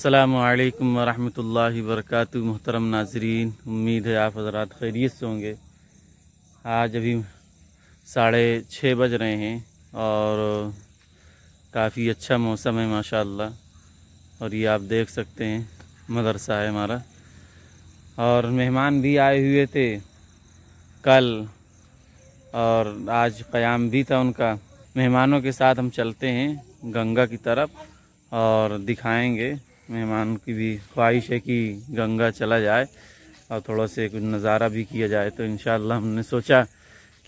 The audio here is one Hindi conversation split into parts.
अस्सलामु अलैकुम वरहमतुल्लाहि वबरकातुहू। मुहतरम नाजरीन, उम्मीद है आप हज़रात खैरियत से होंगे। आज अभी 6:30 बज रहे हैं और काफ़ी अच्छा मौसम है माशाअल्लाह। और ये आप देख सकते हैं मदरसा है हमारा, और मेहमान भी आए हुए थे कल और आज क़याम भी था उनका। मेहमानों के साथ हम चलते हैं गंगा की तरफ और दिखाएंगे। मेहमान की भी ख्वाहिश है कि गंगा चला जाए और थोड़ा से कुछ नज़ारा भी किया जाए, तो इंशाअल्लाह हमने सोचा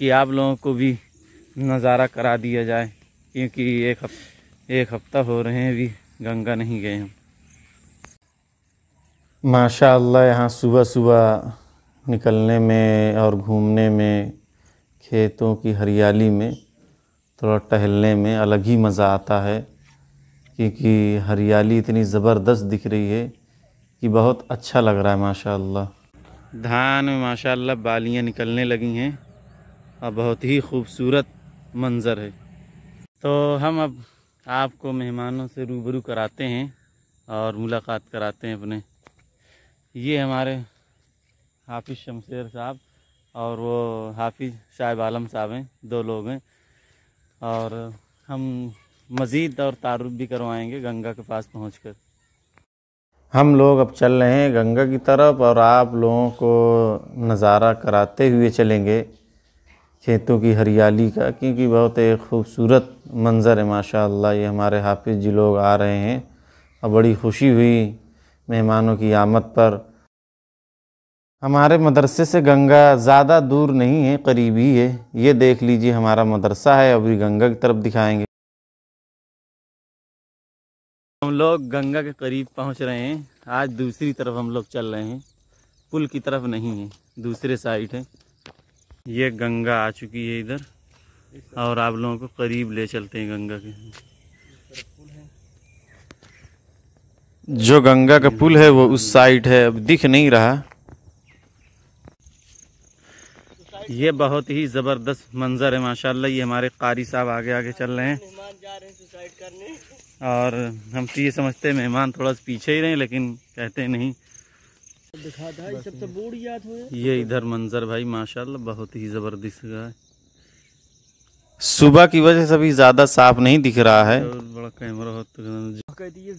कि आप लोगों को भी नज़ारा करा दिया जाए, क्योंकि एक हफ़्ता हो रहे हैं अभी गंगा नहीं गए हम। माशाअल्लाह यहाँ सुबह सुबह निकलने में और घूमने में, खेतों की हरियाली में, थोड़ा टहलने में अलग ही मज़ा आता है, क्योंकि हरियाली इतनी ज़बरदस्त दिख रही है कि बहुत अच्छा लग रहा है माशाअल्लाह। धान में माशाअल्लाह बालियाँ निकलने लगी हैं और बहुत ही खूबसूरत मंज़र है। तो हम अब आपको मेहमानों से रूबरू कराते हैं और मुलाकात कराते हैं अपने। ये हमारे हाफिज़ शमशेर साहब और वो हाफिज़ शाइब आलम साहब हैं, दो लोग हैं। और हम मज़ीद और तारुफ भी करवाएंगे गंगा के पास पहुंचकर। हम लोग अब चल रहे हैं गंगा की तरफ और आप लोगों को नज़ारा कराते हुए चलेंगे खेतों की हरियाली का, क्योंकि बहुत एक खूबसूरत मंज़र है माशाअल्लाह। ये हमारे हाफिज़ जी लोग आ रहे हैं और बड़ी खुशी हुई मेहमानों की आमद पर। हमारे मदरसे से गंगा ज़्यादा दूर नहीं है, करीब ही है। ये देख लीजिए हमारा मदरसा है, अभी गंगा की तरफ दिखाएंगे। हम लोग गंगा के करीब पहुंच रहे हैं। आज दूसरी तरफ हम लोग चल रहे हैं, पुल की तरफ नहीं है, दूसरे साइड है। ये गंगा आ चुकी है इधर और आप लोगों को करीब ले चलते हैं गंगा के। जो गंगा का पुल है वो उस साइड है, अब दिख नहीं रहा। ये बहुत ही ज़बरदस्त मंज़र है माशाअल्लाह। ये हमारे कारी साहब आगे आगे चल रहे हैं, मेहमान जा रहे हैं सुसाइड करने, और हम तो ये समझते हैं मेहमान थोड़ा सा पीछे ही रहे, लेकिन कहते नहीं। दिखाता है सबसे बूढ़ याद हुए। ये इधर मंज़र भाई माशाअल्लाह बहुत ही ज़बरदस्त है। सुबह की वजह से अभी ज़्यादा साफ नहीं दिख रहा है, बड़ा कैमरा होता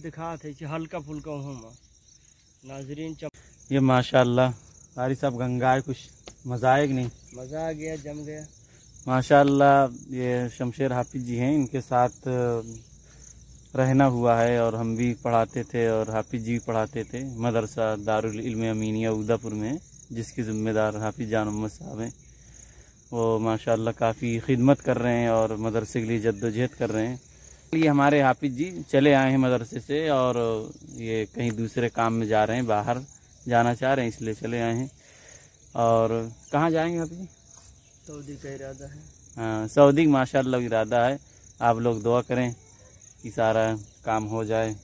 दिखा थे हल्का फुल्का हूँ नाजरीन। ये माशाअल्लाह कारी साहब गंगा है, कुछ मज़ा आए कि नहीं? मज़ा आ गया, जम गया माशाअल्लाह। ये शमशेर हाफिज़ जी हैं, इनके साथ रहना हुआ है और हम भी पढ़ाते थे और हाफिज़ जी भी पढ़ाते थे। मदरसा दारुल इल्म अमीनिया उदापुर में, जिसके ज़िम्मेदार हाफिज़ जान मोहम्मद साहब हैं। वो माशाअल्लाह काफ़ी खिदमत कर रहे हैं और मदरसे के लिए जद्दोजहद कर रहे हैं। ये हमारे हाफिज़ जी चले आए हैं मदरसे से और ये कहीं दूसरे काम में जा रहे हैं, बाहर जाना चाह रहे हैं, इसलिए चले आए हैं। और कहाँ जाएंगे हाफिज़ जी? सऊदी का इरादा है। हाँ, सऊदी माशाअल्लाह इरादा है। आप लोग दुआ करें कि सारा काम हो जाए।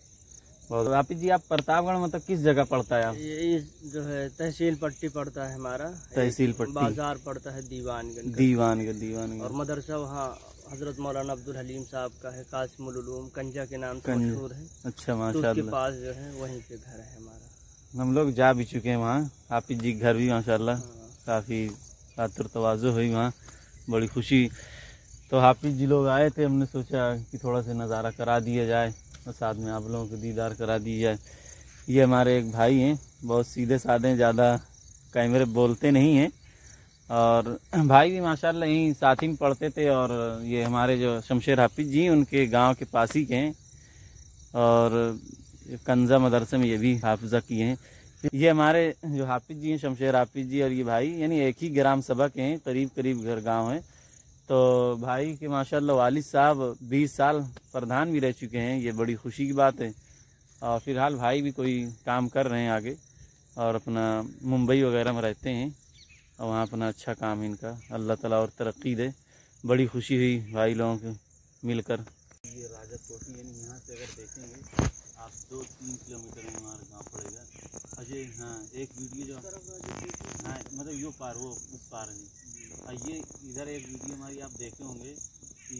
और हाफिज़ जी आप प्रतापगढ़ मतलब किस जगह पड़ता है? आप ये जो है तहसील पट्टी पड़ता है हमारा, तहसील पट्टी, बाजार पड़ता है दीवानगंज। और मदरसा वहाँ हजरत मौलाना अब्दुल हलीम साहब का है, कासिमुल उलूम कंजा के नाम से मशहूर है। अच्छा माशाअल्लाह। तो उसके पास जो है वहीं पे घर है हमारा। हम लोग जा भी चुके हैं वहाँ। हाफिज़ जी घर भी माशाअल्लाह काफ़ी खातिर तवाज़ु हुई वहाँ, बड़ी खुशी। तो हाफिज़ जी लोग आए थे, हमने सोचा कि थोड़ा सा नज़ारा करा दिया जाए और साथ में आप लोगों को दीदार करा दी जाए। ये हमारे एक भाई हैं, बहुत सीधे साधे हैं, ज़्यादा कैमरे बोलते नहीं हैं। और भाई भी माशाअल्लाह यहीं साथ ही में पढ़ते थे। और ये हमारे जो शमशेर हाफिज़ जी उनके गांव के पास ही के हैं और कंजा मदरसे में ये भी हाफिज़ा किए हैं। ये हमारे जो हाफिज़ जी हैं शमशेर हाफिज़ जी और ये भाई यानी एक ही ग्राम सभा के हैं, करीब करीब घर गाँव हैं। तो भाई के माशाअल्लाह वालिद साहब 20 साल प्रधान भी रह चुके हैं, ये बड़ी खुशी की बात है। और फ़िलहाल भाई भी कोई काम कर रहे हैं आगे और अपना मुंबई वगैरह में रहते हैं और वहाँ अपना अच्छा काम है इनका, अल्लाह ताला और तरक्की दे। बड़ी खुशी हुई भाई लोगों को मिलकर। ये राजा कोठी यानी यहाँ से अगर देखेंगे आप 2-3 किलोमीटर में हमारा गाँव पड़ेगा। अजय हाँ, एक वीडियो जो हाँ मतलब यो पार वो उस पार है। ये इधर एक वीडियो हमारी आप देखे होंगे कि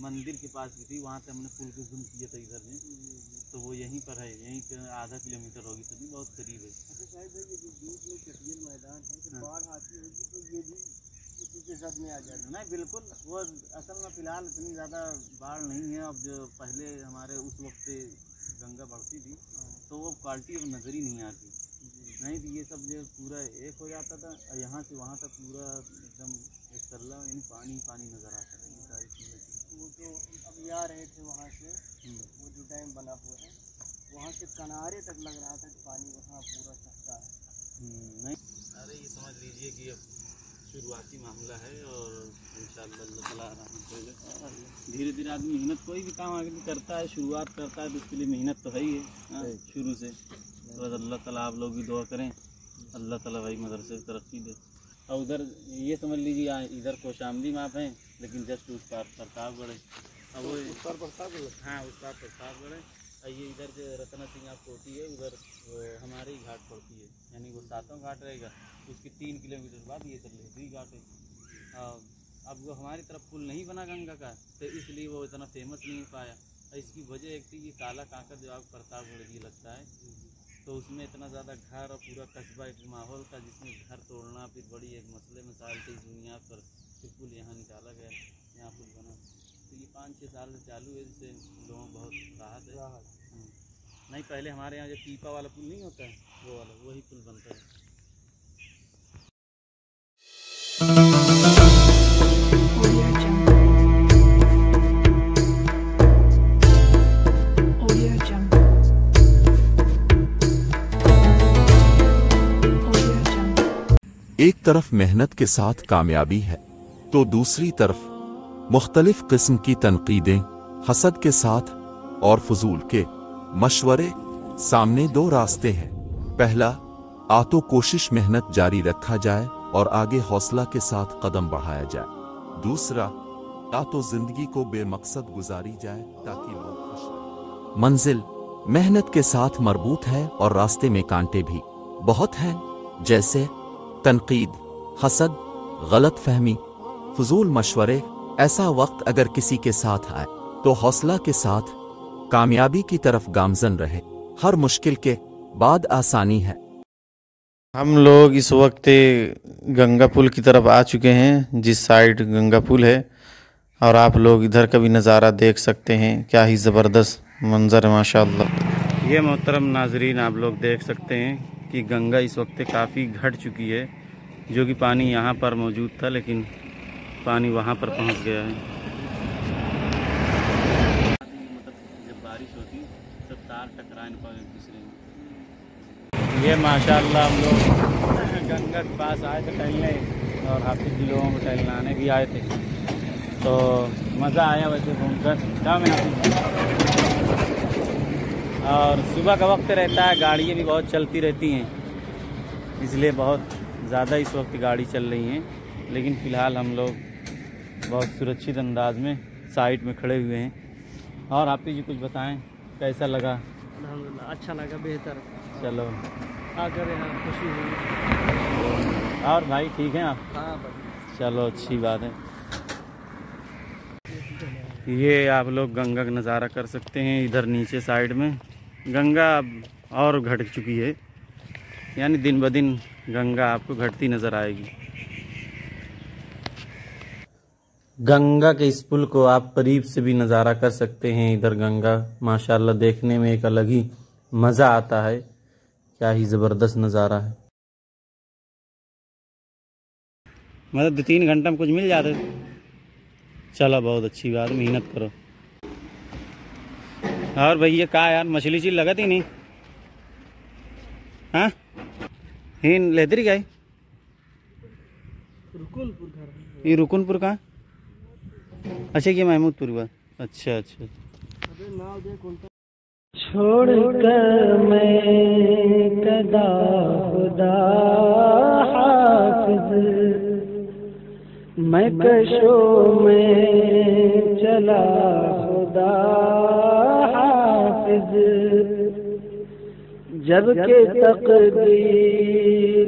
मंदिर के पास की थी, वहाँ से हमने पुल को जूम किया था इधर में। तो वो यहीं पर है, यहीं पे आधा किलोमीटर होगी, तो भी बहुत करीब है। अच्छा शायद भाई ये जो बीच में चटियल मैदान है, जब बाढ़ आती होगी तो ये भी इसी के साथ में आ जाएगा। नहीं बिल्कुल, वो असल में फ़िलहाल इतनी ज़्यादा बाढ़ नहीं है। अब जो पहले हमारे उस वक्त गंगा बढ़ती थी तो वो क्वालिटी अब नज़र ही नहीं आती, नहीं तो ये सब जो पूरा एक हो जाता था, यहाँ से वहाँ तक पूरा एकदम एक तल्ला यानी पानी पानी नज़र आता था। ये सारी चीज़ें वो तो अभी आ रहे थे वहाँ से, वो जो डैम बना हुआ है वहाँ से किनारे तक लग रहा था कि पानी वहाँ पूरा सकता है। नहीं, अरे ये समझ लीजिए कि अब शुरुआती मामला है और इंशाअल्लाह अल्लाह ताला धीरे धीरे आदमी मेहनत, कोई भी काम आगे करता है, शुरुआत करता है तो उसके लिए मेहनत तो है ही है शुरू से। तो अल्लाह ताला आप लोग भी दुआ करें, अल्लाह ताला भाई मदरसे में तरक्की दे। और उधर ये समझ लीजिए इधर कौशाम्बी माप है, लेकिन जस्ट उस पार प्रतापगढ़ है। अब वो उस पार प्रतापगढ़, हाँ उस पार प्रतापगढ़ है। ये इधर जो रत्ना सिंह आप होती है उधर हमारे ही घाट पड़ती है, यानी वो 7वां घाट रहेगा, उसके 3 किलोमीटर बाद ये इधर लेहरी घाट है। अब वो हमारी तरफ पुल नहीं बना गंगा का, तो इसलिए वो इतना फेमस नहीं हो पाया। इसकी वजह एक थी ये काला कांकर जो आप प्रतापगढ़ जी लगता है, तो उसमें इतना ज़्यादा घर और पूरा कस्बा एक माहौल था, जिसमें घर तोड़ना फिर बड़ी एक मसले मसाइल थी दुनिया पर, फिर पुल यहाँ निकाला गया, यहाँ पुल बना। तो ये 5-6 साल से चालू है, जिससे लोगों को बहुत राहत है। नहीं पहले हमारे यहाँ जो पीपा वाला पुल नहीं होता है वो वाला, वही पुल बनता है। एक तरफ मेहनत के साथ कामयाबी है तो दूसरी तरफ मुख्तलिफ किस्म की तनकीदें, हसद के साथ और फजूल के मशवरे। सामने 2 रास्ते हैं। पहला, आ तो कोशिश मेहनत जारी रखा जाए और आगे हौसला के साथ कदम बढ़ाया जाए। दूसरा, आ तो जिंदगी को बेमकसद गुजारी जाए ताकि लोग खुश रहें। मंजिल मेहनत के साथ मरबूत है और रास्ते में कांटे भी बहुत हैं, जैसे तनकीद, हसद, गलत फहमी, फजूल मशवरे। ऐसा वक्त अगर किसी के साथ आए तो हौसला के साथ कामयाबी की तरफ गामजन रहे। हर मुश्किल के बाद आसानी है। हम लोग इस वक्त गंगा पुल की तरफ आ चुके हैं, जिस साइड गंगा पुल है, और आप लोग इधर का भी नज़ारा देख सकते हैं। क्या ही ज़बरदस्त मंज़र है माशाअल्लाह। ये मोहतरम नाजरीन, आप लोग देख सकते हैं कि गंगा इस वक्त काफ़ी घट चुकी है, जो कि पानी यहाँ पर मौजूद था लेकिन पानी वहाँ पर पहुँच गया है। जब बारिश होती तब तार टकराने पर एक दूसरे में। ये माशाअल्लाह हम लोग गंगा के पास आए थे टहलने, और हाफिज़ जी लोगों को टहलाने भी आए थे, तो मज़ा आया वैसे घूमकर। क्या मैं हाफिज़, और सुबह का वक्त रहता है, गाड़ियाँ भी बहुत चलती रहती हैं, इसलिए बहुत ज़्यादा इस वक्त गाड़ी चल रही हैं। लेकिन फ़िलहाल हम लोग बहुत सुरक्षित अंदाज में साइड में खड़े हुए हैं। और हाफिज़ जी कुछ बताएं, कैसा लगा? अल्हम्दुलिल्लाह अच्छा लगा, बेहतर। चलो आकर यहाँ खुशी हुई। और भाई ठीक हैं आप? हाँ चलो अच्छी बात है। ये आप लोग गंगा का नज़ारा कर सकते हैं। इधर नीचे साइड में गंगा और घट चुकी है, यानी दिन ब दिन गंगा आपको घटती नज़र आएगी। गंगा के इस पुल को आप करीब से भी नज़ारा कर सकते हैं। इधर गंगा माशाल्लाह देखने में एक अलग ही मज़ा आता है। क्या ही ज़बरदस्त नज़ारा है। मतलब 2-3 घंटा में कुछ मिल जाते। चलो बहुत अच्छी बात, मेहनत करो। और भैया का यार मछली चीज लगती नहीं? हाँ हिन लेदरी का ये रुकुनपुर का? अच्छा ये महमूदपुर का। अच्छा अच्छा। छोड़ कर मैं कदा खुदा हाफिज, मैं कशों में चला खुदा हाफिज, जब के तकदीर